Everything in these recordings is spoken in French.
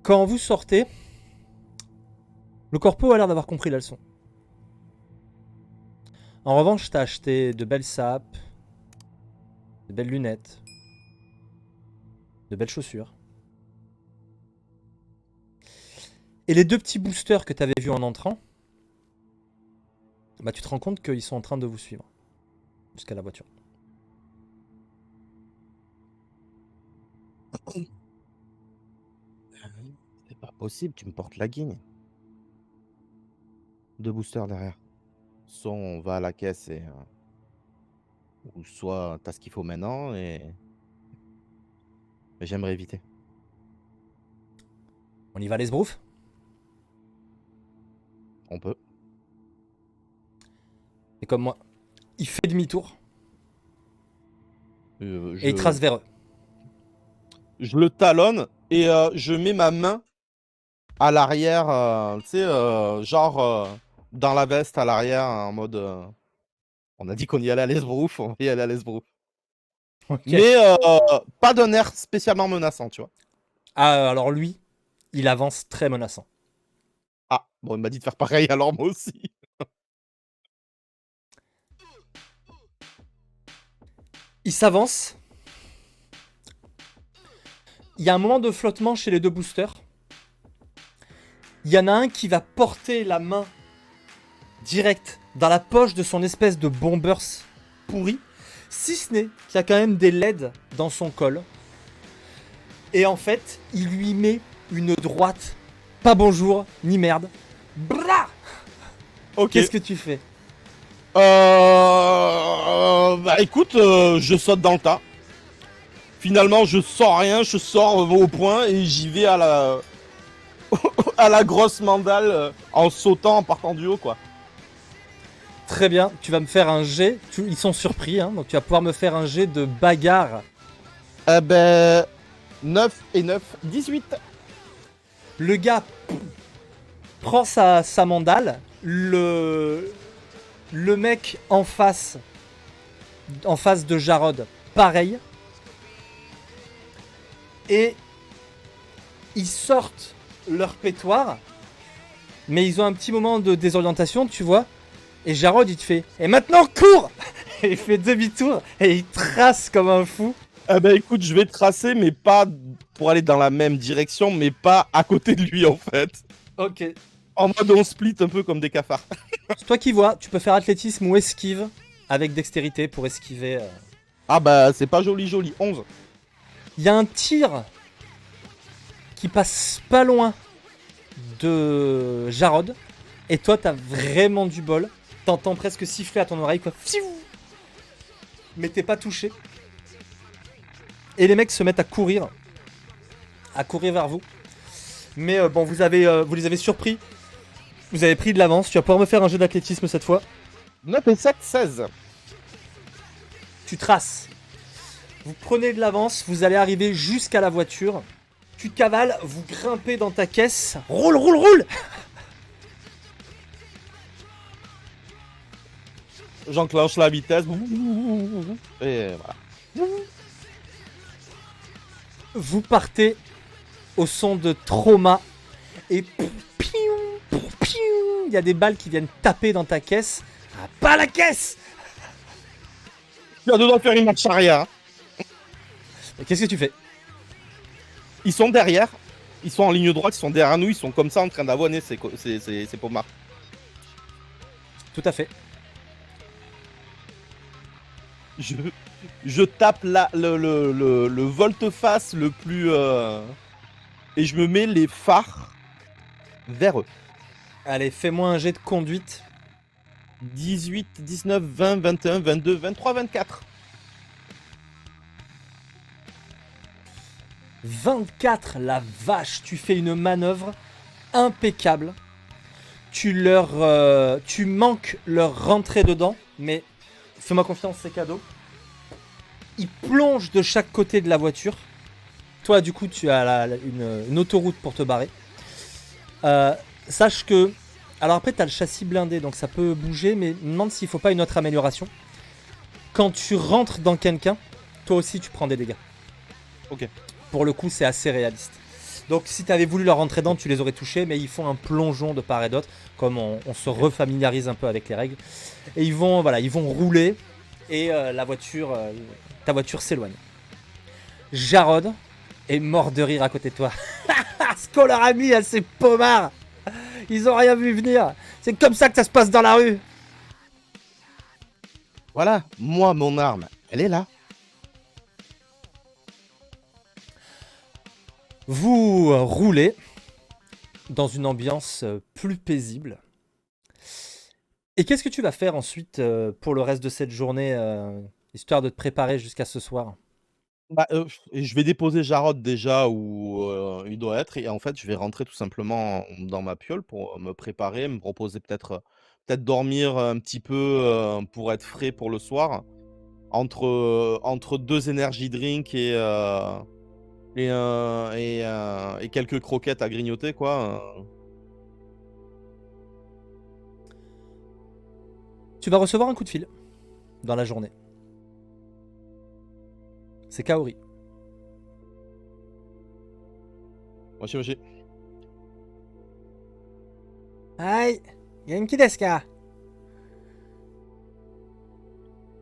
Quand vous sortez, le corpo a l'air d'avoir compris la leçon. En revanche, t'as acheté de belles sapes, de belles lunettes, de belles chaussures. Et les 2 petits boosters que t'avais vus en entrant, bah tu te rends compte qu'ils sont en train de vous suivre jusqu'à la voiture. C'est pas possible, tu me portes la guigne. 2 boosters derrière. Soit on va à la caisse et ou soit t'as ce qu'il faut maintenant et mais j'aimerais éviter. On y va les sbroufs? On peut. Et comme moi, il fait demi-tour Je et il trace vers eux. je le talonne et je mets ma main à l'arrière, tu sais, genre dans la veste à l'arrière en mode on a dit qu'on y allait à l'esbrouf, on va y aller à l'esbrouf. Ok. Mais pas d'un air spécialement menaçant, tu vois. Ah, alors lui, il avance très menaçant. Ah, bon, il m'a dit de faire pareil, alors moi aussi. Il s'avance. Il y a un moment de flottement chez les 2 boosters. Il y en a un qui va porter la main direct dans la poche de son espèce de bombers pourri. Si ce n'est qu'il y a quand même des LED dans son col. Et en fait, il lui met une droite. Pas bonjour, ni merde. Blah. Ok. Qu'est-ce que tu fais? Bah écoute, je saute dans le tas. Finalement, je sors rien, je sors au point et j'y vais à la à la grosse mandale en sautant, en partant du haut, quoi. Très bien, tu vas me faire un jet. Ils sont surpris, hein, donc tu vas pouvoir me faire un jet de bagarre. Ben 9 et 9, 18. Le gars prend sa mandale. Le mec en face de Jarod, pareil. Et ils sortent leur pétoire. Mais ils ont un petit moment de désorientation, tu vois. Et Jarod, il te fait « Et maintenant, cours !» Et il fait demi-tour et il trace comme un fou. Ben écoute, je vais tracer, mais pas pour aller dans la même direction, mais pas à côté de lui, en fait. Ok. En mode on split un peu comme des cafards. C'est toi qui vois, tu peux faire athlétisme ou esquive avec dextérité pour esquiver. Ah bah c'est pas joli joli, 11. Il y a un tir qui passe pas loin de Jarod. Et toi, t'as vraiment du bol. T'entends presque siffler à ton oreille, quoi. Mais t'es pas touché. Et les mecs se mettent à courir vers vous. Mais bon, vous les avez surpris. Vous avez pris de l'avance. Tu vas pouvoir me faire un jeu d'athlétisme cette fois. 9 et 7, 16. Tu traces. Vous prenez de l'avance. Vous allez arriver jusqu'à la voiture. Tu cavales. Vous grimpez dans ta caisse. Roule, roule, roule. J'enclenche la vitesse. Et voilà. Vous partez au son de trauma. Et il y a des balles qui viennent taper dans ta caisse. Ah, pas la caisse! Je viens de faire une marche arrière. Et qu'est-ce que tu fais? Ils sont derrière. Ils sont en ligne droite, ils sont derrière nous, ils sont comme ça en train d'avoiner ces pommards. Tout à fait. Je tape le volte-face le plus... et je me mets les phares vers eux. Allez, fais-moi un jet de conduite. 18, 19, 20, 21, 22, 23, 24. 24, la vache, tu fais une manœuvre impeccable. Tu manques leur rentrer dedans, mais fais-moi confiance, c'est cadeau. Ils plongent de chaque côté de la voiture. Toi, du coup, tu as une autoroute pour te barrer. Sache que... Alors après, tu as le châssis blindé, donc ça peut bouger, mais me demande s'il faut pas une autre amélioration. Quand tu rentres dans quelqu'un, toi aussi, tu prends des dégâts. Ok. Pour le coup, c'est assez réaliste. Donc si tu avais voulu leur rentrer dedans, tu les aurais touchés, mais ils font un plongeon de part et d'autre, comme on se refamiliarise un peu avec les règles. Et ils vont rouler, et ta voiture s'éloigne. Jarod est mort de rire à côté de toi. Ce qu'on leur a mis à ces pommards, ils ont rien vu venir. C'est comme ça que ça se passe dans la rue. Voilà, moi, mon arme, elle est là. Vous roulez dans une ambiance plus paisible. Et qu'est-ce que tu vas faire ensuite pour le reste de cette journée, histoire de te préparer jusqu'à ce soir? Bah, je vais déposer Jarod déjà où, il doit être et en fait, je vais rentrer tout simplement dans ma piole pour me préparer, me proposer peut-être dormir un petit peu, pour être frais pour le soir. Entre 2 energy drinks et quelques croquettes à grignoter quoi. Tu vas recevoir un coup de fil dans la journée. C'est Kaori. Moshi moshi. Aïe, Genki desu ka?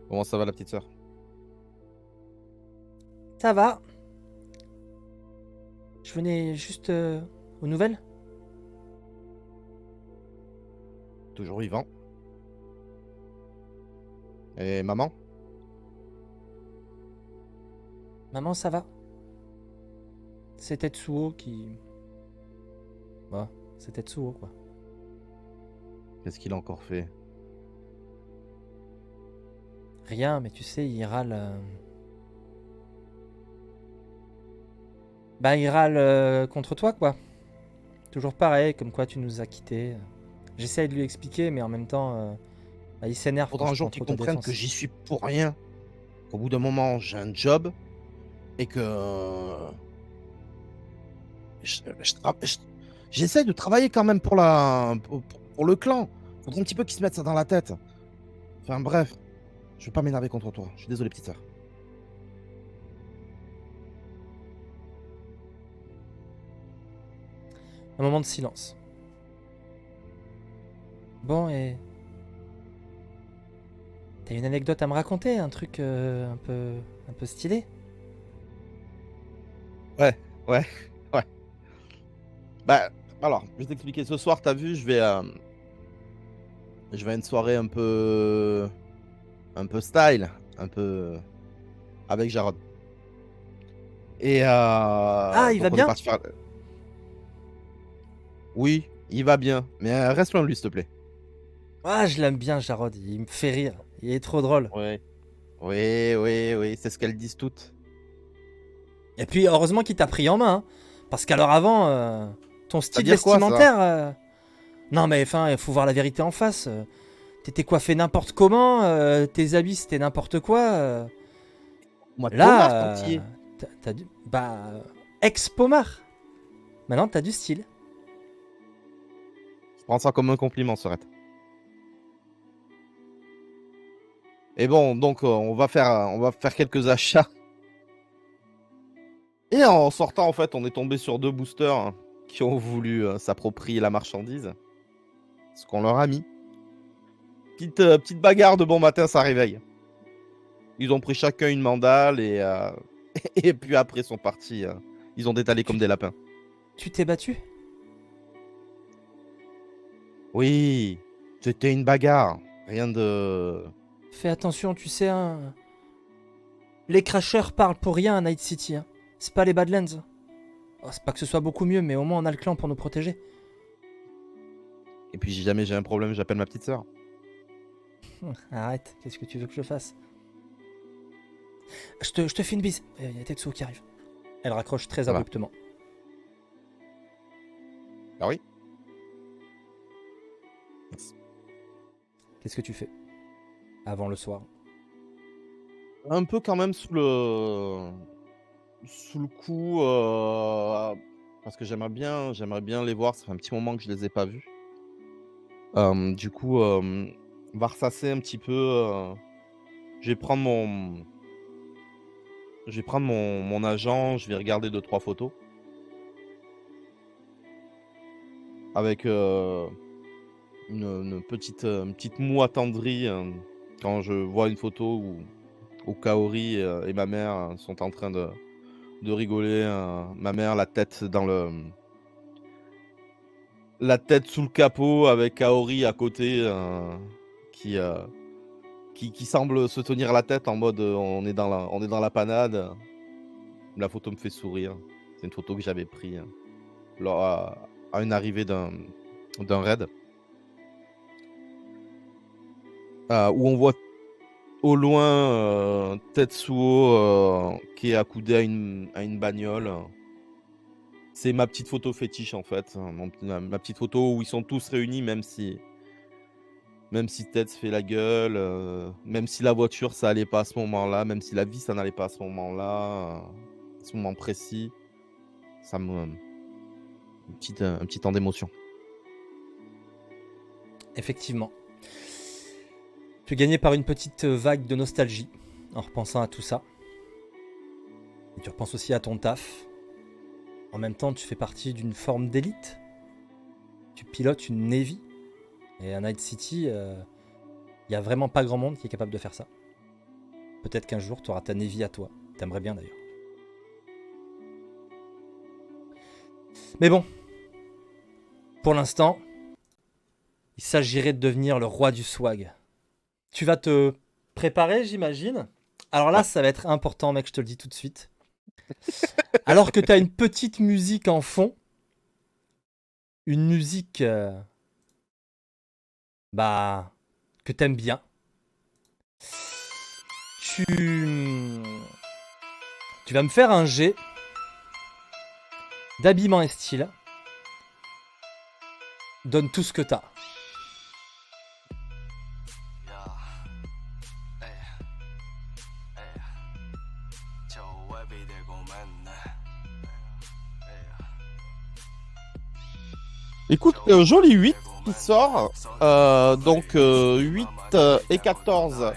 Comment ça va la petite sœur? Ça va. Je venais juste aux nouvelles. Toujours vivant. Et maman? Maman, ça va. C'est Tetsuo qui... Bah, c'est Tetsuo, quoi. Qu'est-ce qu'il a encore fait? Rien, mais tu sais, il râle... Bah, il râle contre toi, quoi. Toujours pareil, comme quoi tu nous as quittés. J'essaye de lui expliquer, mais en même temps, bah, il s'énerve quand Faudra un je prends jour qu'ils trop ta comprennent défense. que j'y suis pour rien. Qu'au bout d'un moment, j'ai un job et que j'essaie de travailler quand même pour le clan. Faudrait un petit peu qu'ils se mettent ça dans la tête. Enfin bref, je veux pas m'énerver contre toi. Je suis désolé, petite sœur. Un moment de silence. Bon, et... T'as une anecdote à me raconter? Un truc un peu stylé? Ouais, ouais, ouais. Bah, alors, je vais t'expliquer. Ce soir, t'as vu, je vais à une soirée un peu style, un peu avec Jarod. Et Ah, il va donc on est bien? parti faire. Oui, il va bien, mais reste loin de lui, s'il te plaît. Ah, je l'aime bien, Jarod. Il me fait rire. Il est trop drôle. Ouais. Oui, oui, oui, c'est ce qu'elles disent toutes. Et puis, heureusement qu'il t'a pris en main. Hein. Parce qu'alors avant, ton style C'est-à-dire quoi, ça? vestimentaire... Non, mais enfin, il faut voir la vérité en face. T'étais coiffé n'importe comment. Tes habits, c'était n'importe quoi. Moi, Pomar, ton Là, petit. t'as du... Bah... Ex-Pomar. Maintenant, t'as du style. Je prends ça comme un compliment, Sorette. Et bon, donc on va faire quelques achats. Et en sortant, en fait, on est tombé sur 2 boosters hein, qui ont voulu s'approprier la marchandise. Ce qu'on leur a mis. Petite bagarre de bon matin, ça réveille. Ils ont pris chacun une mandale et puis après sont partis. Ils ont détalé comme des lapins. Tu t'es battu? Oui, c'était une bagarre. Rien de... Fais attention, tu sais, hein. Les crashers parlent pour rien à Night City. Hein. C'est pas les Badlands. Oh, c'est pas que ce soit beaucoup mieux, mais au moins on a le clan pour nous protéger. Et puis si jamais j'ai un problème, j'appelle ma petite sœur. Arrête, qu'est-ce que tu veux que je fasse? Je te fais une bise. Il y a Tetsuo qui arrive. Elle raccroche très Ça va. abruptement. Ah oui. Qu'est-ce que tu fais avant le soir? Un peu quand même sous le coup, parce que j'aimerais bien les voir. Ça fait un petit moment que je les ai pas vus. Du coup, on va ressasser un petit peu. Je vais prendre mon agent. Je vais regarder 2-3 photos. avec une petite moue attendrie quand je vois une photo où Kaori et ma mère sont en train de rigoler. Ma mère, la tête sous le capot avec Kaori à côté qui, qui semble se tenir la tête en mode on est dans la panade. La photo me fait sourire. C'est une photo que j'avais prise lors à une arrivée d'un raid. Où on voit au loin Tetsuo qui est accoudé à une bagnole. C'est ma petite photo fétiche en fait. Ma petite photo où ils sont tous réunis, même si Tetsu fait la gueule, même si la voiture ça allait pas à ce moment-là, même si la vie ça n'allait pas à ce moment-là, à ce moment précis, ça me un petit temps d'émotion. Effectivement. Tu es gagné par une petite vague de nostalgie en repensant à tout ça. Et tu repenses aussi à ton taf. En même temps, tu fais partie d'une forme d'élite. Tu pilotes une Navy. Et à Night City, il n'y a vraiment pas grand monde qui est capable de faire ça. Peut-être qu'un jour, tu auras ta Navy à toi. T'aimerais bien d'ailleurs. Mais bon, pour l'instant, il s'agirait de devenir le roi du swag. Tu vas te préparer, j'imagine. Alors là, ça va être important, mec, je te le dis tout de suite. Alors que tu as une petite musique en fond, une musique que t'aimes bien, tu vas me faire un jet d'habillement et style. Donne tout ce que t'as. Écoute, joli 8 qui sort. Donc 8 et 14.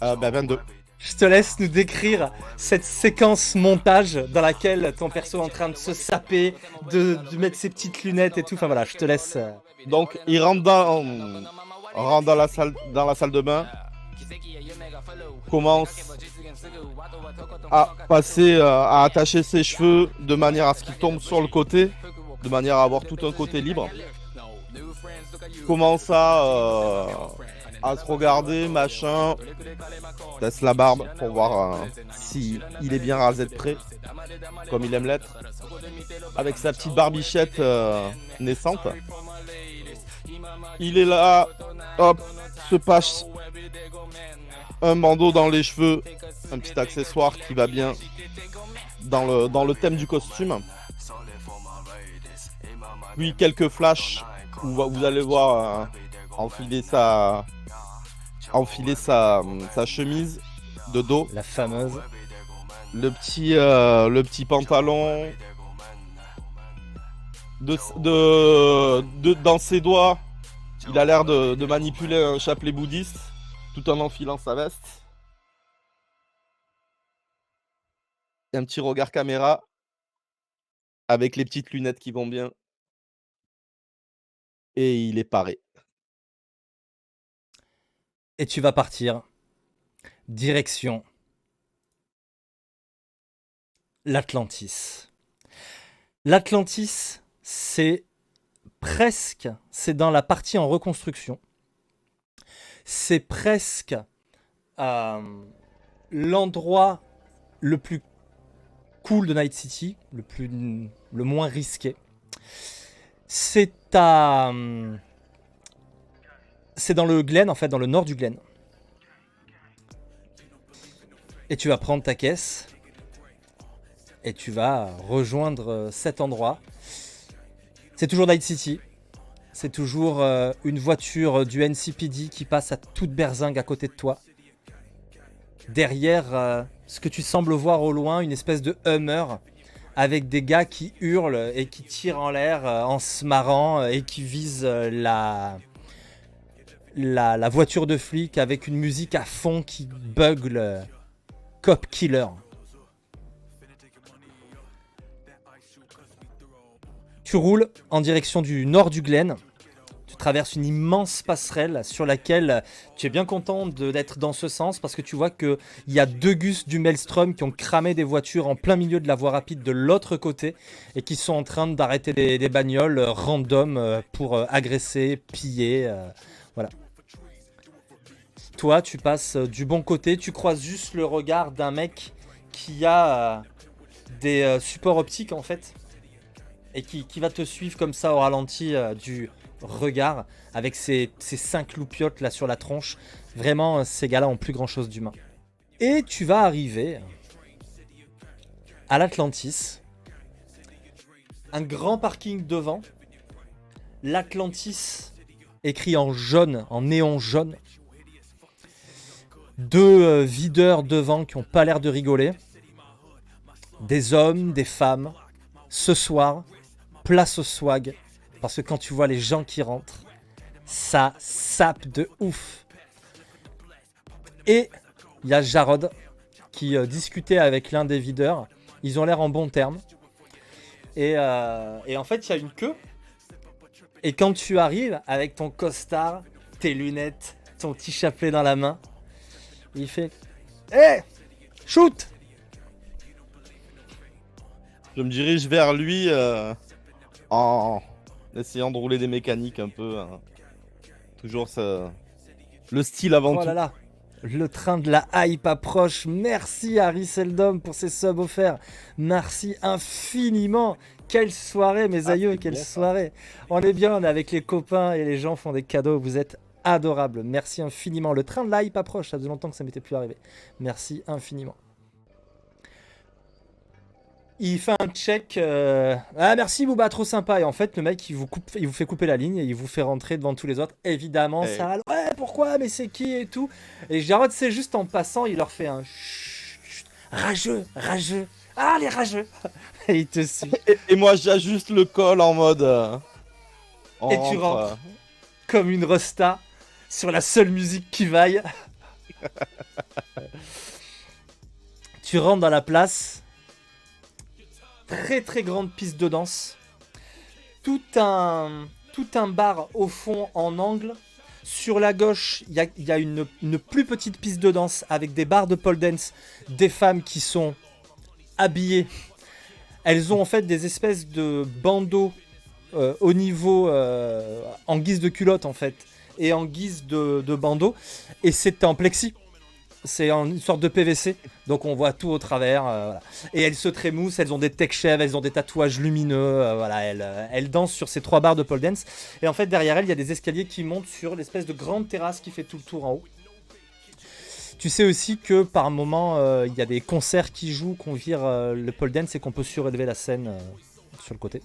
22. Je te laisse nous décrire cette séquence montage dans laquelle ton perso est en train de se saper, de mettre ses petites lunettes et tout. Enfin voilà, je te laisse. Donc il rentre dans la salle de bain. Commence à passer, à attacher ses cheveux de manière à ce qu'ils tombent sur le côté, de manière à avoir tout un côté libre. Commence à se regarder, machin. Laisse la barbe pour voir si il est bien rasé de près, comme il aime l'être. Avec sa petite barbichette naissante. Il est là, hop, se passe un bandeau dans les cheveux, un petit accessoire qui va bien dans le thème du costume. Puis quelques flashs où vous allez voir enfiler sa chemise de dos. La fameuse. Le petit pantalon. Dans ses doigts, il a l'air de manipuler un chapelet bouddhiste tout en enfilant sa veste. Et un petit regard caméra avec les petites lunettes qui vont bien. Et il est paré. Et tu vas partir. Direction l'Atlantis. L'Atlantis, c'est dans la partie en reconstruction. C'est presque l'endroit le plus cool de Night City, le moins risqué. C'est dans le Glen, en fait, dans le nord du Glen. Et tu vas prendre ta caisse et tu vas rejoindre cet endroit. C'est toujours Night City. C'est toujours une voiture du NCPD qui passe à toute berzingue à côté de toi. Derrière, ce que tu sembles voir au loin, une espèce de Hummer avec des gars qui hurlent et qui tirent en l'air en se marrant et qui visent la voiture de flic avec une musique à fond qui bugle Cop Killer. Tu Tu roules en direction du nord du Glen. Tu traverses une immense passerelle sur laquelle tu es bien content d'être dans ce sens parce que tu vois qu'il y a 2 gus du Maelstrom qui ont cramé des voitures en plein milieu de la voie rapide de l'autre côté et qui sont en train d'arrêter des bagnoles random pour agresser, piller. Voilà. Toi, tu passes du bon côté, tu croises juste le regard d'un mec qui a des supports optiques en fait et qui va te suivre comme ça au ralenti du regard avec ses 5 loupiottes là sur la tronche. Vraiment, ces gars-là ont plus grand chose d'humain. Et tu vas arriver à l'Atlantis. Un grand parking devant. L'Atlantis écrit en jaune, en néon jaune. 2 videurs devant qui ont pas l'air de rigoler. Des hommes, des femmes. Ce soir, place au swag. Parce que quand tu vois les gens qui rentrent, ça sape de ouf. Et il y a Jarod qui discutait avec l'un des videurs. Ils ont l'air en bon terme. Et en fait, il y a une queue. Et quand tu arrives avec ton costard, tes lunettes, ton petit chapelet dans la main, il fait « Hey, shoot !» Je me dirige vers lui en essayant de rouler des mécaniques un peu. Toujours le style avant Oh tout. là là, le train de la hype approche. Merci Harry Seldom pour ses subs offerts. Merci infiniment. Quelle soirée, mes aïeux, quelle soirée. On est bien, on est avec les copains et les gens font des cadeaux. Vous êtes adorables. Merci infiniment. Le train de la hype approche. Ça faisait longtemps que ça m'était plus arrivé. Merci infiniment. Il fait un check. Ah merci Booba, trop sympa. Et en fait, le mec, il vous fait couper la ligne et il vous fait rentrer devant tous les autres. Évidemment, ça. Ouais, pourquoi? Mais c'est qui et tout. Et Jarod, c'est juste en passant, il leur fait un chut, rageux, rageux. Ah les rageux. Et il te suit. Et moi, j'ajuste le col en mode. Et tu rentres comme une resta sur la seule musique qui vaille. Tu rentres dans la place. Très très grande piste de danse. Tout un bar au fond en angle. Sur la gauche, il y a une plus petite piste de danse avec des barres de pole dance. Des femmes qui sont habillées. Elles ont en fait des espèces de bandeaux au niveau en guise de culotte en fait. Et en guise de bandeau. Et c'est en plexi. C'est une sorte de PVC, donc on voit tout au travers. Voilà. Et elles se trémoussent, elles ont des tech chèvres, elles ont des tatouages lumineux. Voilà, elles dansent sur ces 3 barres de pole dance. Et en fait, derrière elles, il y a des escaliers qui montent sur l'espèce de grande terrasse qui fait tout le tour en haut. Tu sais aussi que par moment, il y a des concerts qui jouent, qu'on vire le pole dance et qu'on peut surélever la scène sur le côté.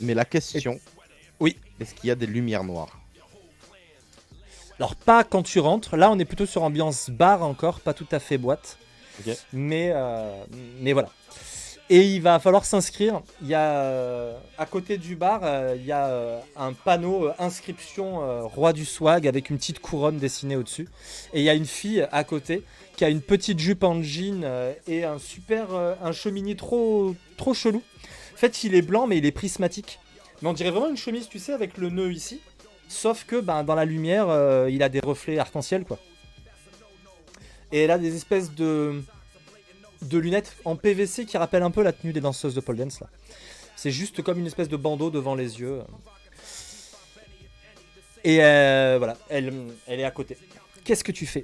Mais la question, oui, est-ce qu'il y a des lumières noires? Alors pas quand tu rentres, là on est plutôt sur ambiance bar encore, pas tout à fait boîte, Okay. mais voilà. Et il va falloir s'inscrire, il y a à côté du bar, il y a un panneau inscription roi du swag avec une petite couronne dessinée au-dessus. Et il y a une fille à côté qui a une petite jupe en jean et un cheminier trop chelou. En fait il est blanc mais il est prismatique. Mais on dirait vraiment une chemise tu sais avec le nœud ici. Sauf que dans la lumière, il a des reflets arc-en-ciel quoi. Et elle a des espèces de lunettes en PVC qui rappellent un peu la tenue des danseuses de pole dance là. C'est juste comme une espèce de bandeau devant les yeux. Et voilà, elle est à côté. Qu'est-ce que tu fais?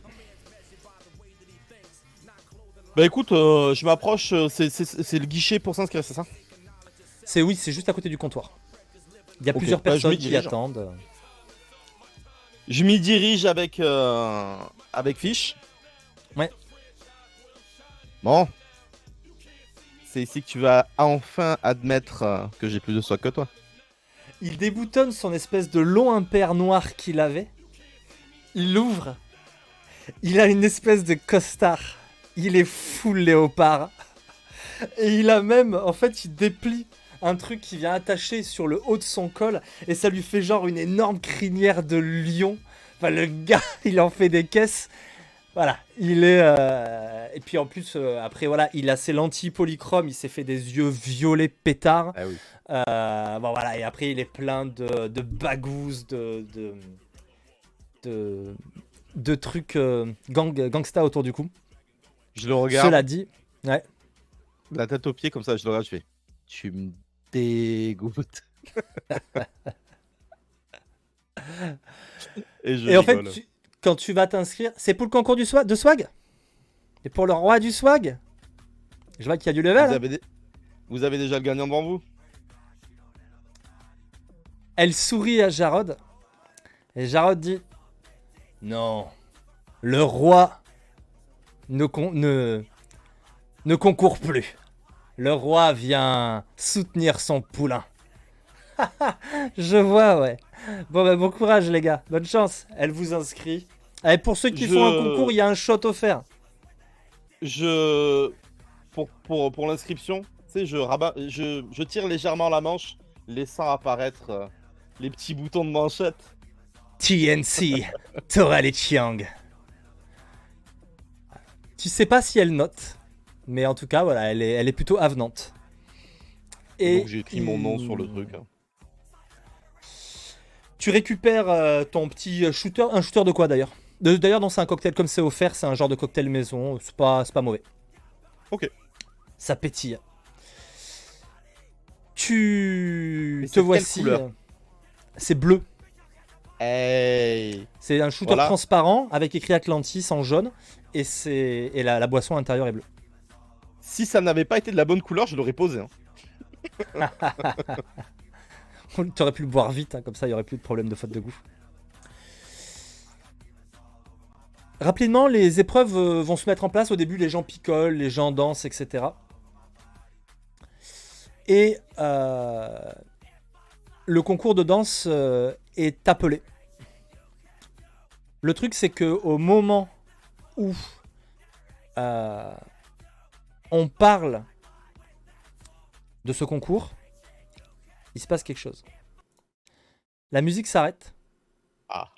Bah écoute, je m'approche, c'est le guichet pour s'inscrire, c'est ça? Oui, c'est juste à côté du comptoir. Il y a plusieurs personnes qui attendent. Je m'y dirige avec Fish. Ouais. Bon. C'est ici que tu vas enfin admettre que j'ai plus de swag que toi. Il déboutonne son espèce de long impair noir qu'il avait. Il l'ouvre. Il a une espèce de costard. Il est full léopard. Et il a même, en fait, il déplie un truc qui vient attacher sur le haut de son col. Et ça lui fait genre une énorme crinière de lion. Enfin, le gars, il en fait des caisses. Voilà, il est. Et puis en plus, après, voilà, il a ses lentilles polychrome, il s'est fait des yeux violets pétards. Ah oui. Bon, voilà, et après, il est plein de bagous, de, de trucs gangsta autour du cou. Je le regarde, Cela dit, ouais. la tête aux pieds, comme ça, je le regarde, je fais. Tu me dégoûtes. Et je Et en fait, rigole. quand tu vas t'inscrire, c'est pour le concours de swag. Et pour le roi du swag. Je vois qu'il y a du level. Vous Hein. avez, vous avez déjà le gagnant devant vous? Elle sourit à Jarod. Et Jarod dit non, le roi ne concourt plus. Le roi vient soutenir son poulain. Je vois, ouais. Bon, bah, bon courage, les gars. Bonne chance. Elle vous inscrit. Et pour ceux qui font un concours, il y a un shot offert. Je, pour l'inscription, tu sais, je tire légèrement la manche, laissant apparaître les petits boutons de manchette. TNC, Tora les Chiang. Tu sais pas si elle note, mais en tout cas, voilà, elle est plutôt avenante. Et Donc j'ai écrit mon nom sur le truc. Hein. tu récupères ton petit shooter. Un shooter de quoi d'ailleurs? D'ailleurs, non, c'est un cocktail comme c'est offert, c'est un genre de cocktail maison. C'est pas mauvais. Ok. Ça pétille. Tu Mais te c'est quelle voici. couleur? C'est bleu. Hey. C'est un shooter Voilà. transparent avec écrit Atlantis en jaune. Et, la boisson intérieure est bleue. Si ça n'avait pas été de la bonne couleur, je l'aurais posé. Hein. T'aurais pu le boire vite, hein, comme ça il n'y aurait plus de problème de faute de goût. Rapidement, les épreuves vont se mettre en place. Au début, les gens picolent, les gens dansent, etc. Et le concours de danse est appelé. Le truc, c'est que au moment où on parle de ce concours, il se passe quelque chose. La musique s'arrête. Ah.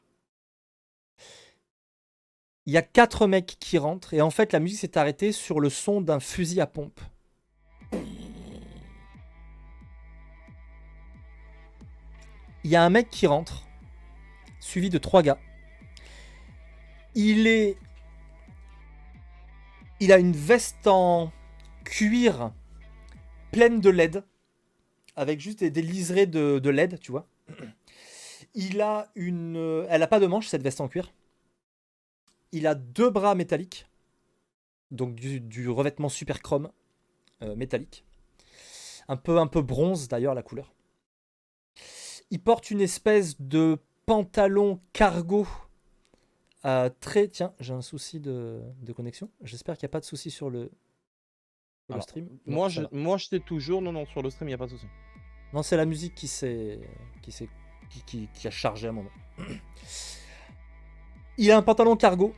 Il y a 4 mecs qui rentrent et en fait la musique s'est arrêtée sur le son d'un fusil à pompe. Il y a un mec qui rentre, suivi de 3 gars. Il a une veste en cuir pleine de LED, avec juste des liserés de LED, tu vois. Elle a pas de manche cette veste en cuir. Il a 2 bras métalliques, donc du revêtement super chrome métallique, un peu bronze d'ailleurs la couleur. Il porte une espèce de pantalon cargo très... Tiens, j'ai un souci de connexion. J'espère qu'il n'y a pas de souci sur le stream. Non, moi, ça va. moi, je sais toujours. Non, sur le stream, il n'y a pas de souci. Non, c'est la musique qui a chargé à un moment. Il a un pantalon cargo.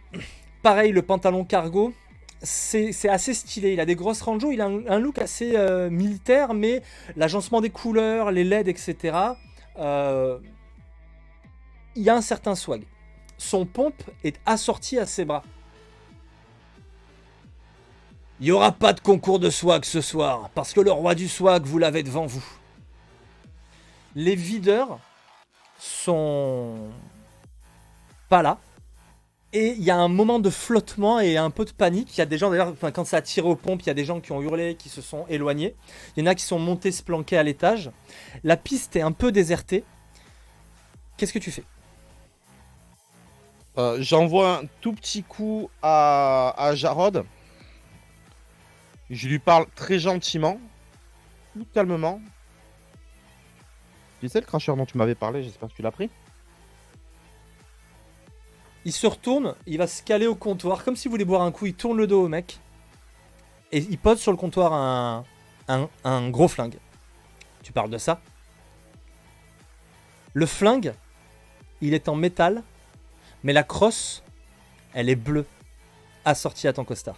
Pareil, le pantalon cargo, c'est assez stylé. Il a des grosses rangeaux. Il a un look assez militaire, mais l'agencement des couleurs, les LED, etc. Il y a un certain swag. Son pompe est assorti à ses bras. Il n'y aura pas de concours de swag ce soir, parce que le roi du swag, vous l'avez devant vous. Les videurs sont pas là. Et il y a un moment de flottement et un peu de panique. Il y a des gens, d'ailleurs, quand ça a tiré aux pompes, il y a des gens qui ont hurlé, qui se sont éloignés. Il y en a qui sont montés se planquer à l'étage. La piste est un peu désertée. Qu'est-ce que tu fais? J'envoie un tout petit coup à Jarod. Je lui parle très gentiment, tout calmement. Tu sais le cracheur dont tu m'avais parlé, j'espère que tu l'as pris. Il se retourne, il va se caler au comptoir, comme s'il voulait boire un coup, il tourne le dos au mec. Et il pose sur le comptoir un gros flingue. Tu parles de ça? Le flingue, il est en métal, mais la crosse, elle est bleue, assortie à ton costard.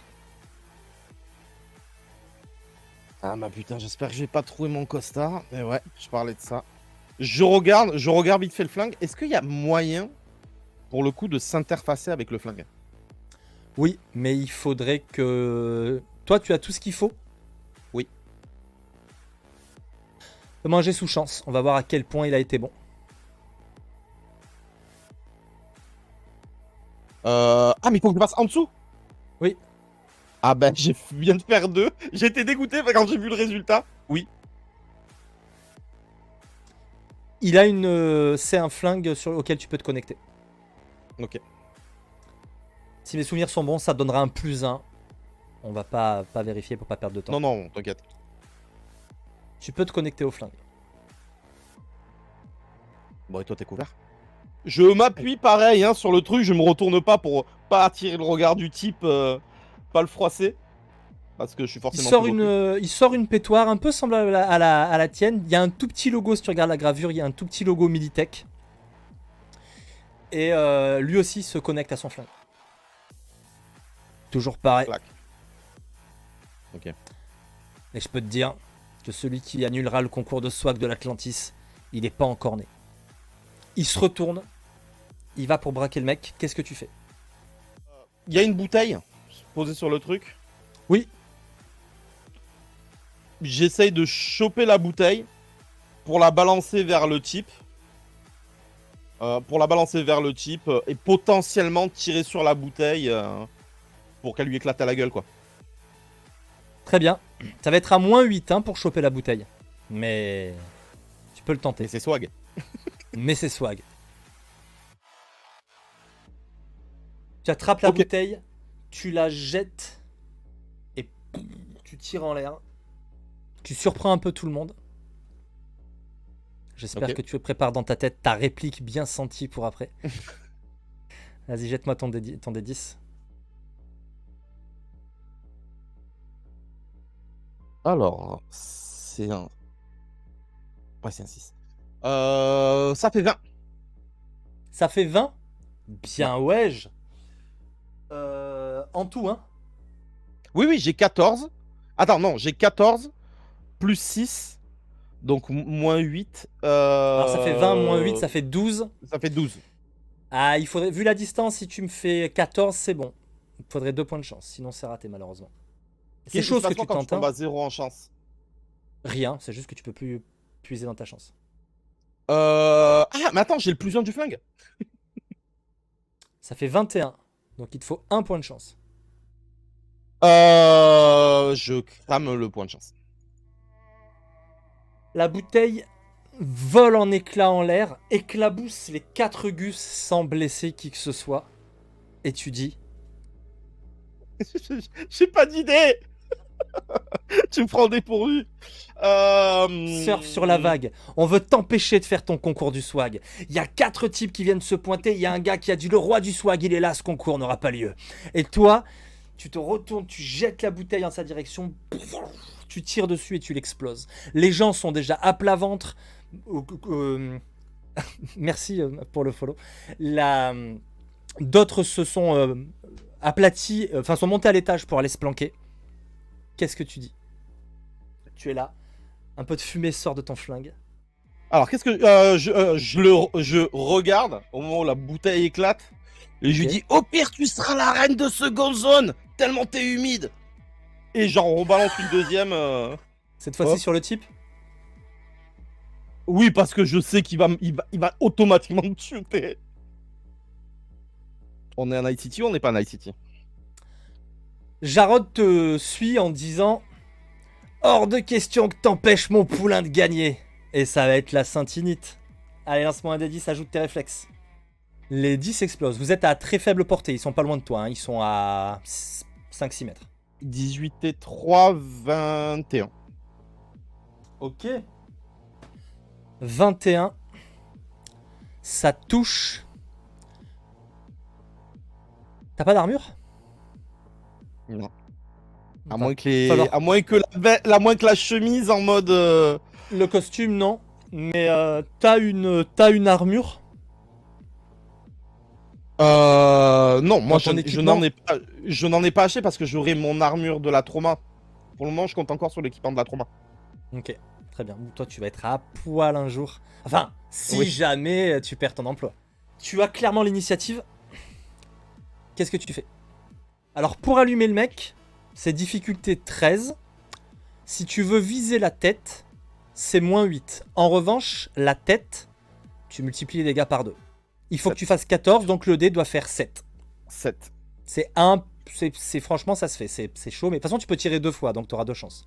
Ah ma putain, j'espère que je vais pas trouver mon costard. Mais ouais, je parlais de ça. Je regarde vite fait le flingue. Est-ce qu'il y a moyen, pour le coup, de s'interfacer avec le flingue? Oui, mais il faudrait que... Toi, tu as tout ce qu'il faut? Oui. Manger sous chance. On va voir à quel point il a été bon. Ah, mais il faut que je passe en dessous. Oui. Ah ben, j'ai viens de faire 2. J'ai été dégoûté quand j'ai vu le résultat. Oui. Il a une... c'est un flingue auquel tu peux te connecter. Ok. Si mes souvenirs sont bons, ça te donnera un +1. On va pas vérifier pour pas perdre de temps. Non, non, t'inquiète. Tu peux te connecter au flingue. Bon, et toi, t'es couvert? Je m'appuie pareil hein, sur le truc, je me retourne pas pour pas attirer le regard du type, pas le froisser. Parce que je suis forcément plus reclus. Il sort une pétoire un peu semblable à la tienne. Il y a un tout petit logo, si tu regardes la gravure, il y a un tout petit logo Militech. Et lui aussi se connecte à son flingue. Toujours pareil. Clac. Ok. Et je peux te dire que celui qui annulera le concours de swag de l'Atlantis, il n'est pas encore né. Il se retourne, il va pour braquer le mec. Qu'est-ce que tu fais? Il y a une bouteille posée sur le truc. Oui. J'essaye de choper la bouteille pour la balancer vers le type. Et potentiellement tirer sur la bouteille pour qu'elle lui éclate à la gueule, quoi. Très bien. Ça va être à -8 hein, pour choper la bouteille. Mais tu peux le tenter. Et c'est swag. Mais c'est swag. Tu attrapes la bouteille, tu la jettes et tu tires en l'air. Tu surprends un peu tout le monde. J'espère que tu prépares dans ta tête ta réplique bien sentie pour après. Vas-y, jette-moi ton D10. Alors, c'est un... Ouais, c'est un 6. Ça fait 20. Ça fait 20? Bien, ouais. En tout, hein? Oui, oui, j'ai 14. Attends, non, j'ai 14 plus 6. Donc, moins 8. Alors, ça fait 20 moins 8, ça fait 12. Ça fait 12. Ah, il faudrait... Vu la distance, si tu me fais 14, c'est bon. Il faudrait 2 points de chance. Sinon, c'est raté, malheureusement. C'est chose que tu quand tentes. tu tombes à 0 en chance. Rien, c'est juste que tu peux plus puiser dans ta chance. Ah, mais attends, j'ai le +1 du flingue. Ça fait 21. Donc, il te faut 1 point de chance. Je crame le point de chance. La bouteille vole en éclats en l'air, éclabousse les 4 gus sans blesser qui que ce soit. Et tu dis... J'ai pas d'idée. Tu me prends dépourvu. Surfe sur la vague. On veut t'empêcher de faire ton concours du swag. Il y a 4 types qui viennent se pointer. Il y a un gars qui a dit le roi du swag, il est là, ce concours n'aura pas lieu. Et toi, tu te retournes, tu jettes la bouteille en sa direction. Tu tires dessus et tu l'exploses. Les gens sont déjà à plat ventre. Merci pour le follow. D'autres se sont aplatis, enfin sont montés à l'étage pour aller se planquer. Qu'est-ce que tu dis? Tu es là. Un peu de fumée sort de ton flingue. Alors, qu'est-ce que... je regarde au moment où la bouteille éclate. Et je lui dis, au pire, tu seras la reine de seconde zone. Tellement t'es humide. Et genre, on balance une deuxième. Cette fois-ci sur le type? Oui, parce que je sais qu'il va automatiquement me shooter. On est un Night City ou on n'est pas un Night City? Jarod te suit en disant hors de question que t'empêches mon poulain de gagner. Et ça va être la Saint-Inite. Allez, lance-moi un des 10, ajoute tes réflexes. Les 10 explosent. Vous êtes à très faible portée. Ils sont pas loin de toi. Hein. Ils sont à 5-6 mètres. 18 et 3, 21. Ok. 21. Ça touche. T'as pas d'armure? Non. À moins que la chemise en mode... Le costume, non. Mais t'as une armure? Non, moi je n'en ai pas acheté parce que j'aurai mon armure de la trauma. Pour le moment, je compte encore sur l'équipement de la trauma. Ok, très bien. Toi, tu vas être à poil un jour. Enfin, si jamais tu perds ton emploi. Tu as clairement l'initiative. Qu'est-ce que tu fais? Alors pour allumer le mec, c'est difficulté 13. Si tu veux viser la tête, c'est moins 8. En revanche, la tête, tu multiplies les dégâts par 2. Il faut 7. que tu fasses 14, donc le dé doit faire 7. 7. C'est un... C'est franchement, ça se fait. C'est chaud, mais de toute façon, tu peux tirer 2 fois, donc tu auras 2 chances.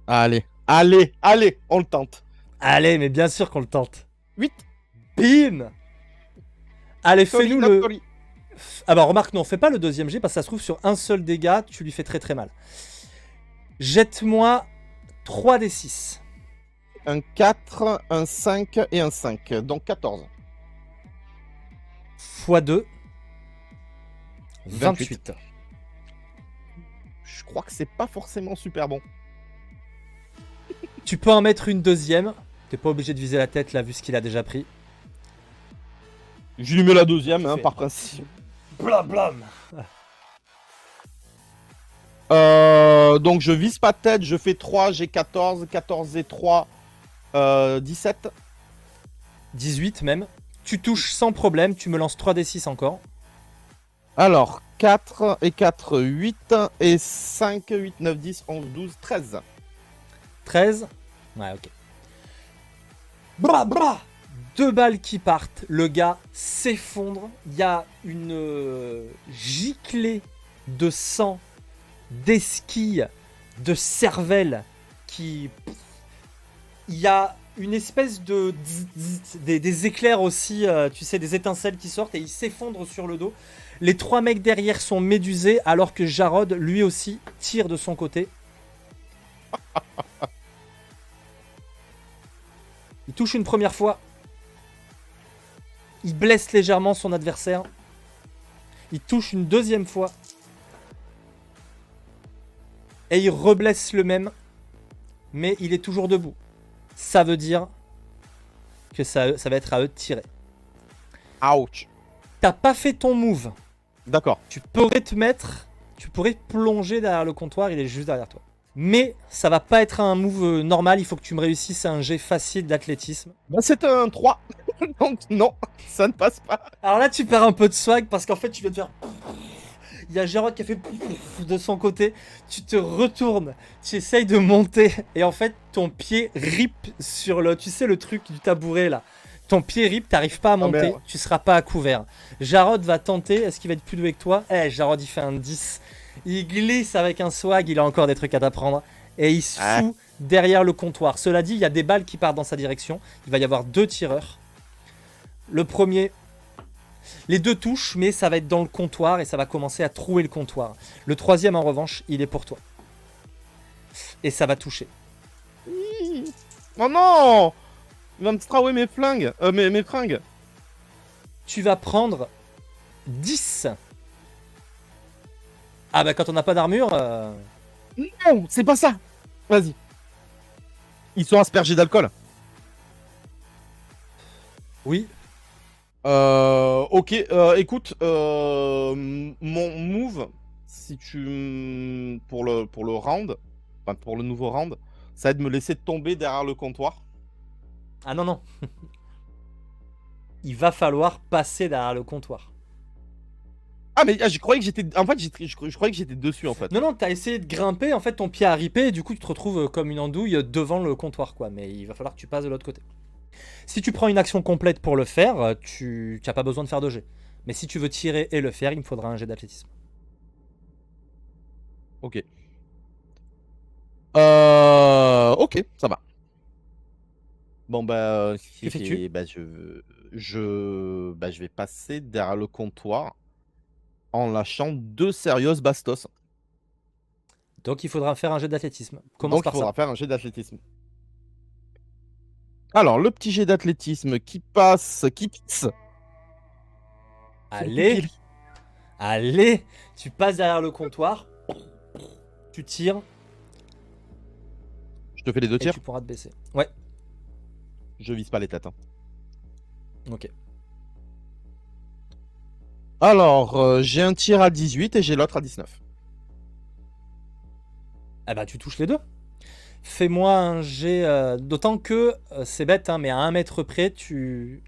Allez, on le tente. Allez, mais bien sûr qu'on le tente. 8. Bim. Allez, fais-nous le... Sorry. Ah bah remarque, non, fais pas le deuxième jet, parce que ça se trouve sur un seul dégât, tu lui fais très très mal. Jette-moi 3 des 6. Un 4, un 5 et un 5. Donc 14. x 2. 28. Je crois que c'est pas forcément super bon. Tu peux en mettre une deuxième. T'es pas obligé de viser la tête là, vu ce qu'il a déjà pris. Je lui mets la deuxième, hein, Fait. par principe. Blam blam. Donc je vise pas tête, je fais 3, j'ai 14, 14 et 3, 17. 18 même. Tu touches sans problème, tu me lances 3 des 6 encore. Alors, 4 et 4, 8 et 5, 8, 9, 10, 11, 12, 13. 13. Ouais, ok. Bra bra. 2 balles qui partent, le gars s'effondre. Il y a une giclée de sang, d'esquilles, de cervelle qui... Il y a une espèce de... des éclairs aussi, tu sais, des étincelles qui sortent et il s'effondre sur le dos. Les 3 mecs derrière sont médusés alors que Jarod, lui aussi, tire de son côté. Il touche une première fois. Il blesse légèrement son adversaire. Il touche une deuxième fois. Et il reblesse le même. Mais il est toujours debout. Ça veut dire que ça va être à eux de tirer. Ouch. T'as pas fait ton move. D'accord. Tu pourrais te mettre... Tu pourrais plonger derrière le comptoir. Il est juste derrière toi. Mais ça va pas être un move normal. Il faut que tu me réussisses un jet facile d'athlétisme. Ben, c'est un 3. Donc non, ça ne passe pas. Alors là, tu perds un peu de swag parce qu'en fait, tu viens de faire... Il y a Jarod qui a fait de son côté. Tu te retournes, tu essayes de monter et en fait, ton pied rip sur le... Tu sais, le truc du tabouret là. Ton pied rip, t'arrives pas à monter, merde. tu seras pas à couvert. Jarod va tenter, est-ce qu'il va être plus doué que toi? Eh, Jarod, il fait un 10. Il glisse avec un swag, il a encore des trucs à t'apprendre. Et il se fout derrière le comptoir. Cela dit, il y a des balles qui partent dans sa direction. Il va y avoir 2 tireurs. Le premier... Les 2 touchent, mais ça va être dans le comptoir et ça va commencer à trouer le comptoir. Le troisième, en revanche, il est pour toi. Et ça va toucher. Oh non! Il va me straouer mes flingues. Mes fringues. Tu vas prendre 10. Ah bah quand on n'a pas d'armure... Non, c'est pas ça. Vas-y. Ils sont aspergés d'alcool. Oui. Ok, écoute, mon move, si tu... Pour le round, enfin pour le nouveau round, ça va être de me laisser tomber derrière le comptoir. Ah non, non. Il va falloir passer derrière le comptoir. Ah mais je croyais que j'étais... En fait, je croyais que j'étais dessus en fait. Non, non, t'as essayé de grimper, en fait ton pied a ripé et du coup tu te retrouves comme une andouille devant le comptoir quoi. Mais il va falloir que tu passes de l'autre côté. Si tu prends une action complète pour le faire, tu n'as pas besoin de faire de jet. Mais si tu veux tirer et le faire, il me faudra un jet d'athlétisme. Ok. Ok, ça va. Bon bah... Qu'effectues-tu ? Bah, je vais passer derrière le comptoir en lâchant 2 sérieuses bastos. Donc il faudra faire un jet d'athlétisme. Commence Donc il par faudra ça. faire un jet d'athlétisme. Alors, le petit jet d'athlétisme qui passe, qui pisse. Allez, allez, tu passes derrière le comptoir, tu tires Je te fais les 2 et tirs. tu pourras te baisser. Ouais, Je vise pas les têtes. Hein. ok. Alors, j'ai un tir à 18 et j'ai l'autre à 19. Ah bah tu touches les deux. Fais-moi un jet, d'autant que c'est bête, hein, mais à 1 mètre près,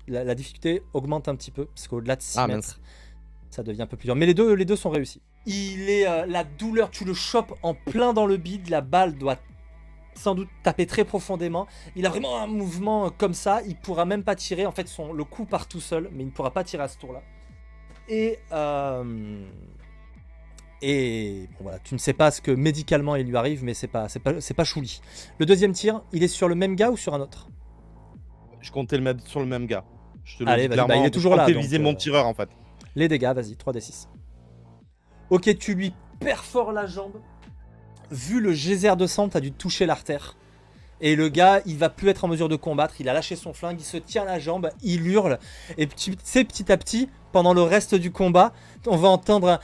la difficulté augmente un petit peu, parce qu'au-delà de 6 Ah, mètres, mince. Ça devient un peu plus dur. Mais les deux sont réussis. Il est la douleur, tu le chopes en plein dans le bide. La balle doit sans doute taper très profondément. Il a vraiment un mouvement comme ça. Il pourra même pas tirer. En fait, le coup part tout seul, mais il ne pourra pas tirer à ce tour-là. Et bon, voilà, tu ne sais pas ce que médicalement il lui arrive, mais c'est pas chouli. Le deuxième tir, il est sur le même gars ou sur un autre? Je comptais le mettre sur le même gars. Je te le Allez, dis vas-y, clairement. il est toujours je là. comptais Donc, viser mon tireur en fait. les dégâts, vas-y, 3d6. Ok, tu lui perfores la jambe. Vu le geyser de sang, t'as dû toucher l'artère. Et le gars, il va plus être en mesure de combattre. Il a lâché son flingue, il se tient la jambe, il hurle. Et tu sais, petit à petit, pendant le reste du combat, on va entendre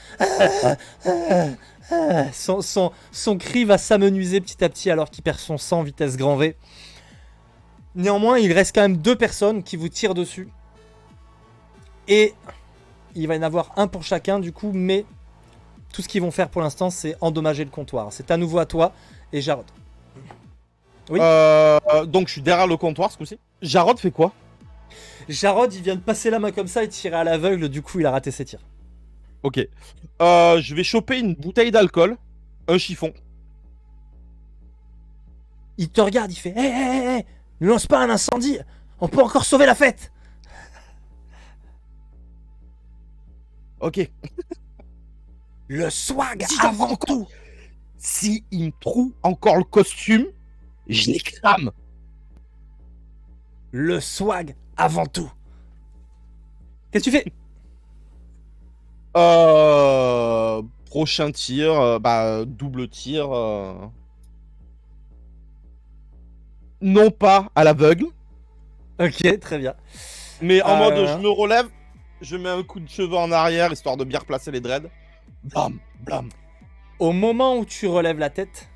un... Son cri va s'amenuiser petit à petit alors qu'il perd son sang vitesse grand V. Néanmoins, il reste quand même 2 personnes qui vous tirent dessus. Et il va y en avoir un pour chacun du coup, mais tout ce qu'ils vont faire pour l'instant, c'est endommager le comptoir. C'est à nouveau à toi et Jarod. Oui. Donc je suis derrière le comptoir ce coup-ci. Jarod fait quoi? Jarod, il vient de passer la main comme ça et tirer à l'aveugle, du coup il a raté ses tirs. Ok. Je vais choper une bouteille d'alcool, un chiffon. Il te regarde, il fait hé, ne lance pas un incendie, on peut encore sauver la fête. Ok. Le swag Si avant tout. Si il me trouve encore le costume, je les crame. Le swag avant tout. Qu'est-ce que tu fais? Prochain tir, double tir. Non pas à l'aveugle, Ok, très bien. mais en mode je me relève, je mets un coup de cheveux en arrière histoire de bien replacer les dreads. Blam, blam. Au moment où tu relèves la tête,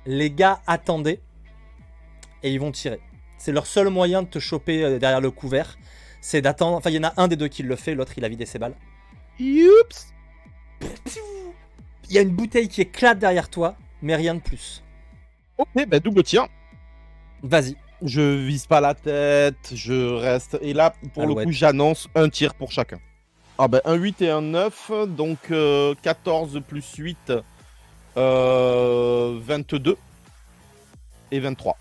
les gars attendaient et ils vont tirer. C'est leur seul moyen de te choper derrière le couvert. C'est d'attendre. Enfin, il y en a un des deux qui le fait, l'autre il a vidé ses balles. Youps. Il y a une bouteille qui éclate derrière toi, mais rien de plus. Ok, double tir. Vas-y. Je vise pas la tête, je reste. Et là, pour le coup, j'annonce un tir pour chacun. Un 8 et un 9, donc 14 plus 8, 22 et 23.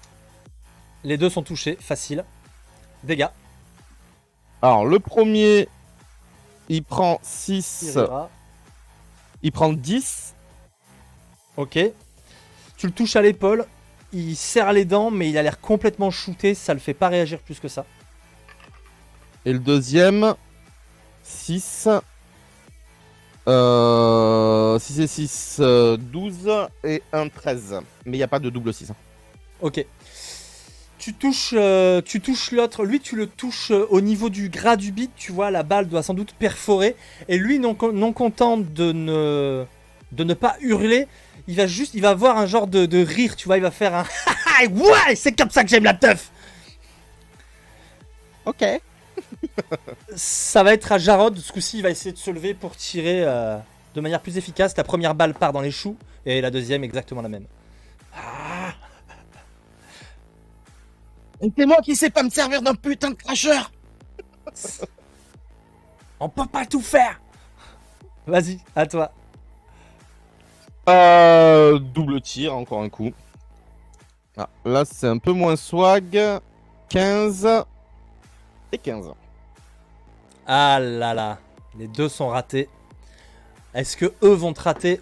Les deux sont touchés, facile. Dégâts. Alors, le premier, il prend 6. Il prend 10. Ok. Tu le touches à l'épaule. Il serre les dents, mais il a l'air complètement shooté. Ça le fait pas réagir plus que ça. Et le deuxième, 6. 6 et 6, 12 et 1, 13. Mais il n'y a pas de double 6. Ok. Tu touches l'autre. Lui, tu le touches au niveau du gras du bit. Tu vois, la balle doit sans doute perforer. Et lui, non content de ne pas hurler, il va avoir un genre de rire. Tu vois, il va faire un ouais, c'est comme ça que j'aime la teuf. Ok. Ça va être à Jarod. Ce coup-ci, il va essayer de se lever pour tirer de manière plus efficace. Ta première balle part dans les choux et la deuxième exactement la même. Et c'est moi qui sais pas me servir d'un putain de cracheur. On peut pas tout faire. Vas-y, à toi. Double tir, encore un coup. Ah, là, c'est un peu moins swag. 15 et 15. Ah là là, les deux sont ratés. Est-ce que eux vont te rater?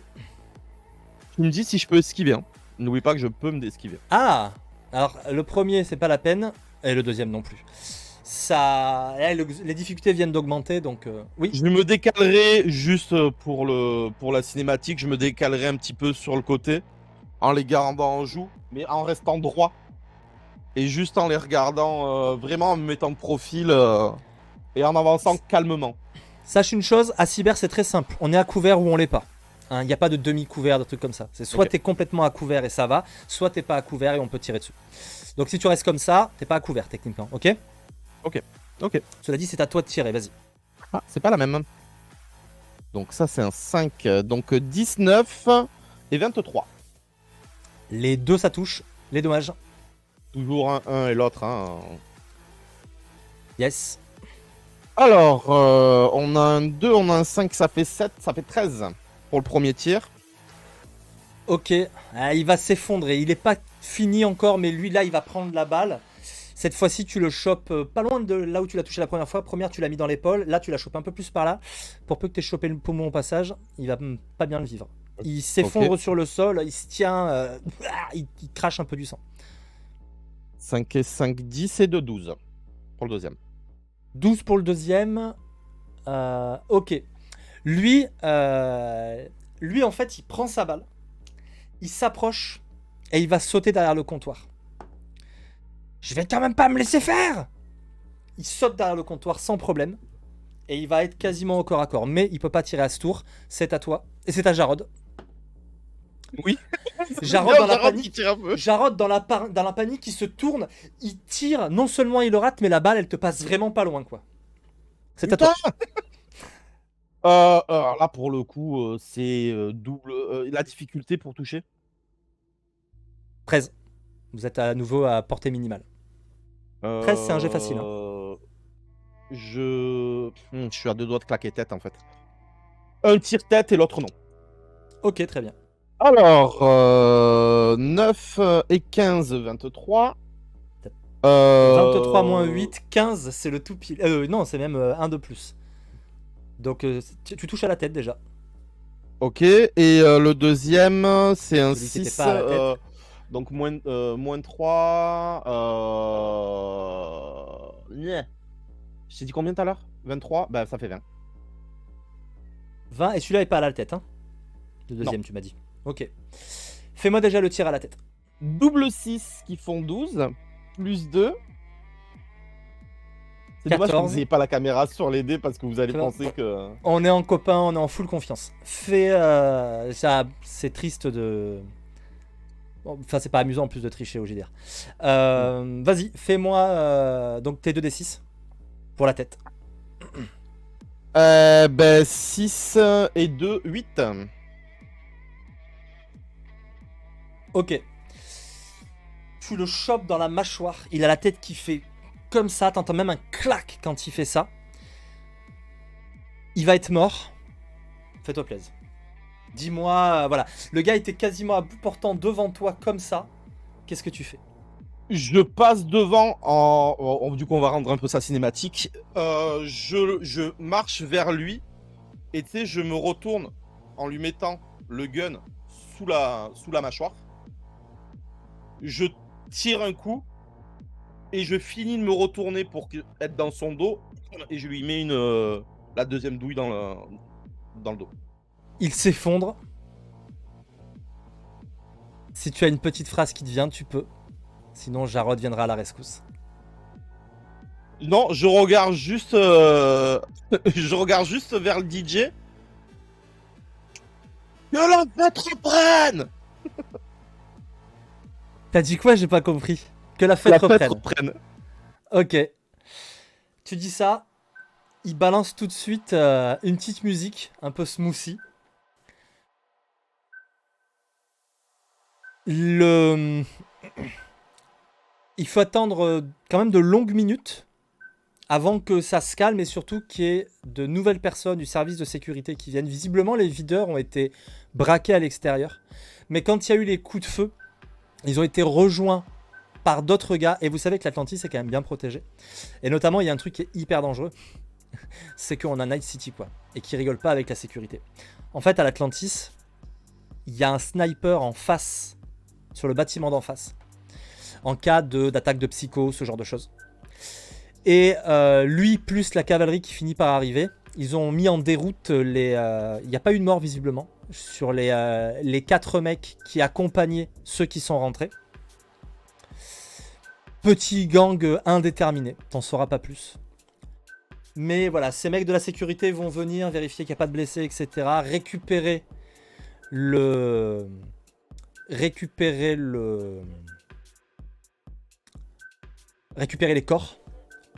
Tu me dis si je peux esquiver. Hein. N'oublie pas que je peux me esquiver. Ah, alors le premier c'est pas la peine et le deuxième non plus. Ça, les difficultés viennent d'augmenter donc oui. Je me décalerai juste pour la cinématique. Je me décalerai un petit peu sur le côté en les gardant en joue, mais en restant droit et juste en les regardant vraiment en me mettant de profil et en avançant calmement. Sache une chose, à Cyber c'est très simple. On est à couvert ou on l'est pas. Il n'y a pas de demi-couvert, de trucs comme ça. C'est soit t'es complètement à couvert et ça va, soit t'es pas à couvert et on peut tirer dessus. Donc si tu restes comme ça, t'es pas à couvert techniquement, ok? Ok. Cela dit, c'est à toi de tirer, vas-y. Ah, c'est pas la même. Donc ça c'est un 5, donc 19 et 23. Les deux ça touche, les dommages. Toujours un et l'autre. Hein. Yes. Alors, on a un 2, on a un 5, ça fait 7, ça fait 13 pour le premier tir. Ok, il va s'effondrer. Il est pas fini encore, mais lui là, il va prendre la balle. Cette fois-ci, tu le chopes pas loin de là où tu l'as touché la première fois. Première, tu l'as mis dans l'épaule. Là, tu l'as chopé un peu plus par là. Pour peu que tu aies chopé le poumon au passage, il va pas bien le vivre. Il s'effondre Ok. sur le sol, il se tient, il crache un peu du sang. 5 et 5, 10 et 2, 12 pour le deuxième. 12 pour le deuxième. Ok. Lui, lui, en fait, il prend sa balle, il s'approche et il va sauter derrière le comptoir. Je vais quand même pas me laisser faire. Il saute derrière le comptoir sans problème et il va être quasiment au corps à corps. Mais il peut pas tirer à ce tour. C'est à toi et c'est à Jarod. Oui. Jarod dans la Jarod qui panique. tire un peu. Jarod dans la panique, il se tourne, il tire. Non seulement il le rate, mais la balle, elle te passe vraiment pas loin, quoi. C'est à toi. Alors là, pour le coup, c'est double. La difficulté pour toucher. 13. Vous êtes à nouveau à portée minimale. 13, c'est un jet facile. Hein. Je suis à 2 doigts de claquer tête en fait. Un tire-tête et l'autre non. Ok, très bien. Alors, 9 et 15, 23. 23 moins 8, 15, c'est le tout pile. Non, c'est même un de plus. Donc, tu touches à la tête déjà. Ok, et le deuxième, c'est un Celui qui était 6. pas à la tête. Donc, moins 3. Yeah. Je t'ai dit combien tout à l'heure? 23? Bah, ça fait 20. 20, et celui-là est pas à la tête. Hein. Le deuxième, tu m'as dit. Ok. Fais-moi déjà le tir à la tête. Double 6 qui font 12, plus 2. C'est dommage que vous 14. n'ayez pas la caméra sur les dés parce que vous allez Tu vois, penser que. on est en copain, on est en full confiance. Ça, c'est triste de. Bon, enfin, c'est pas amusant en plus de tricher au JDR. Vas-y, fais-moi donc tes 2d6 pour la tête. Ben 6 et 2, 8. Ok. Tu le chopes dans la mâchoire. Il a la tête qui fait comme ça. T'entends même un clac quand il fait ça. Il va être mort. Fais-toi plaisir. Dis-moi, voilà. Le gars était quasiment à bout portant devant toi comme ça. Qu'est-ce que tu fais? Je passe devant du coup on va rendre un peu ça cinématique. Je marche vers lui et tu sais je me retourne en lui mettant le gun sous la mâchoire. Je tire un coup et je finis de me retourner pour être dans son dos et je lui mets la deuxième douille dans le dos. Il s'effondre. Si tu as une petite phrase qui te vient, tu peux. Sinon, Jarod viendra à la rescousse. Non, je regarde juste je regarde juste vers le DJ. Que la fête reprenne. T'as dit quoi? J'ai pas compris. Que la fête La reprenne. fête reprenne. Ok. Tu dis ça. Il balance tout de suite une petite musique, un peu smoothie. Il faut attendre quand même de longues minutes avant que ça se calme et surtout qu'il y ait de nouvelles personnes du service de sécurité qui viennent. Visiblement, les videurs ont été braqués à l'extérieur. Mais quand il y a eu les coups de feu, ils ont été rejoints par d'autres gars. Et vous savez que l'Atlantis est quand même bien protégé. Et notamment, il y a un truc qui est hyper dangereux. C'est qu'on a Night City, quoi. Et qui rigole pas avec la sécurité. En fait, à l'Atlantis, il y a un sniper en face, sur le bâtiment d'en face. En cas d'attaque de psycho, ce genre de choses. Et lui, plus la cavalerie qui finit par arriver, ils ont mis en déroute les... Il n'y a pas eu de mort, visiblement, sur les 4 mecs qui accompagnaient ceux qui sont rentrés. Petit gang indéterminé, t'en sauras pas plus. Mais voilà, ces mecs de la sécurité vont venir vérifier qu'il n'y a pas de blessés, etc. Récupérer les corps,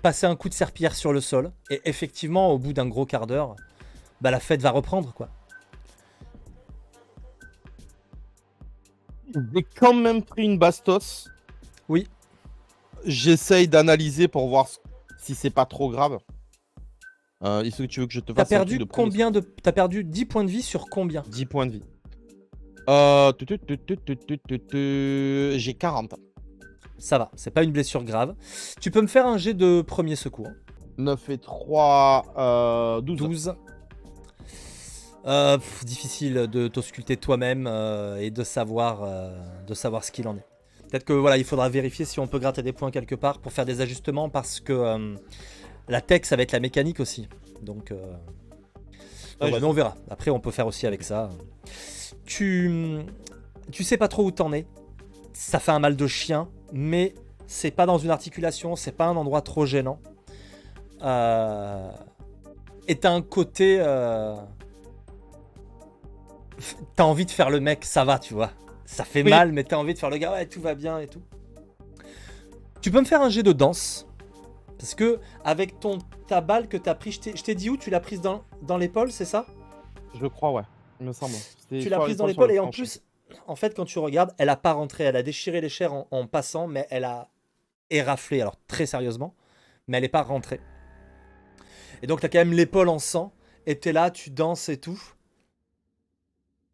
passer un coup de serpillière sur le sol, et effectivement, au bout d'un gros quart d'heure, bah, la fête va reprendre, quoi. J'ai quand même pris une bastos. Oui. J'essaye d'analyser pour voir si c'est pas trop grave. Est-ce que tu veux que je te T'as fasse un truc perdu de premier combien de... T'as perdu 10 points de vie sur combien? 10 points de vie. J'ai 40. Ça va, c'est pas une blessure grave. Tu peux me faire un jet de premier secours. 9 et 3, 12. 12. Difficile de t'ausculter toi-même et de savoir ce qu'il en est. Peut-être que voilà, il faudra vérifier si on peut gratter des points quelque part pour faire des ajustements parce que la tech ça va être la mécanique aussi. Donc, Ouais, mais on verra. Après on peut faire aussi avec ça. Tu sais pas trop où t'en es. Ça fait un mal de chien, mais c'est pas dans une articulation, c'est pas un endroit trop gênant. Et t'as un côté... T'as envie de faire le mec, ça va, tu vois. Ça fait Oui. mal, mais t'as envie de faire le gars, ouais, tout va bien et tout. Tu peux me faire un jet de danse. Parce que, avec ta balle que t'as pris, je t'ai dit où? Tu l'as prise dans l'épaule, c'est ça? Je crois, ouais. Il me semble. Tu l'as prise dans l'épaule et en plus, en fait, quand tu regardes, elle a pas rentré. Elle a déchiré les chairs en passant, mais elle a éraflé, alors très sérieusement, mais elle est pas rentrée. Et donc, t'as quand même l'épaule en sang, et t'es là, tu danses et tout.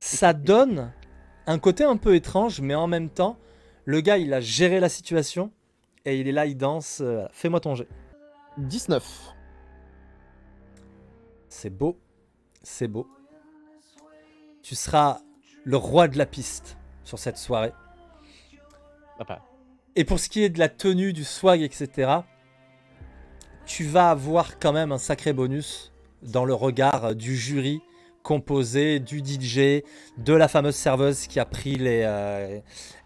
Ça donne un côté un peu étrange, mais en même temps, le gars, il a géré la situation, et il est là, il danse. Fais-moi ton jet. 19. C'est beau, c'est beau. Tu seras le roi de la piste sur cette soirée. Et pour ce qui est de la tenue, du swag, etc., tu vas avoir quand même un sacré bonus dans le regard du jury composé du DJ, de la fameuse serveuse qui a pris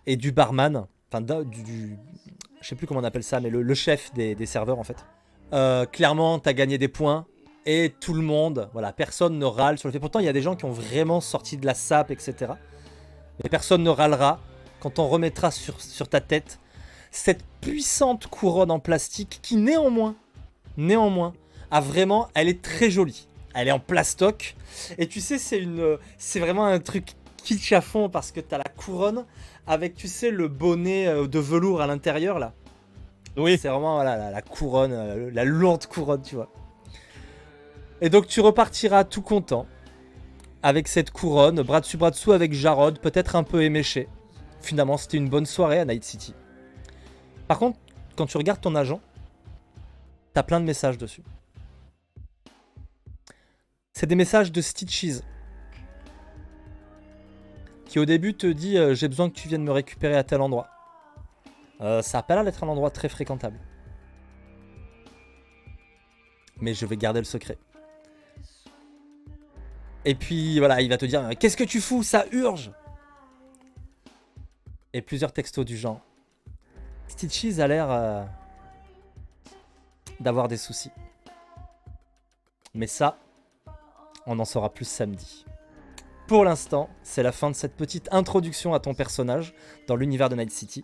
et du barman, enfin je sais plus comment on appelle ça, mais le chef des serveurs en fait. Clairement, t'as gagné des points et tout le monde, voilà, personne ne râle sur le fait. Pourtant, il y a des gens qui ont vraiment sorti de la sape, etc. Mais personne ne râlera quand on remettra sur ta tête cette puissante couronne en plastique qui néanmoins, elle est très jolie. Elle est en plastoc. Et tu sais, c'est vraiment un truc kitsch à fond parce que t'as la couronne avec, tu sais, le bonnet de velours à l'intérieur là. Oui. C'est vraiment voilà, la couronne, la lourde couronne, tu vois. Et donc tu repartiras tout content avec cette couronne, bras dessus bras dessous avec Jarod, peut-être un peu éméché. Finalement, c'était une bonne soirée à Night City. Par contre, quand tu regardes ton agent, t'as plein de messages dessus. C'est des messages de Stitches qui au début te dit j'ai besoin que tu viennes me récupérer à tel endroit. Ça a pas l'air d'être un endroit très fréquentable. Mais je vais garder le secret. Et puis voilà, il va te dire qu'est-ce que tu fous, ça urge. Et plusieurs textos du genre. Stitches a l'air d'avoir des soucis. Mais ça, on en saura plus samedi. Pour l'instant, c'est la fin de cette petite introduction à ton personnage dans l'univers de Night City.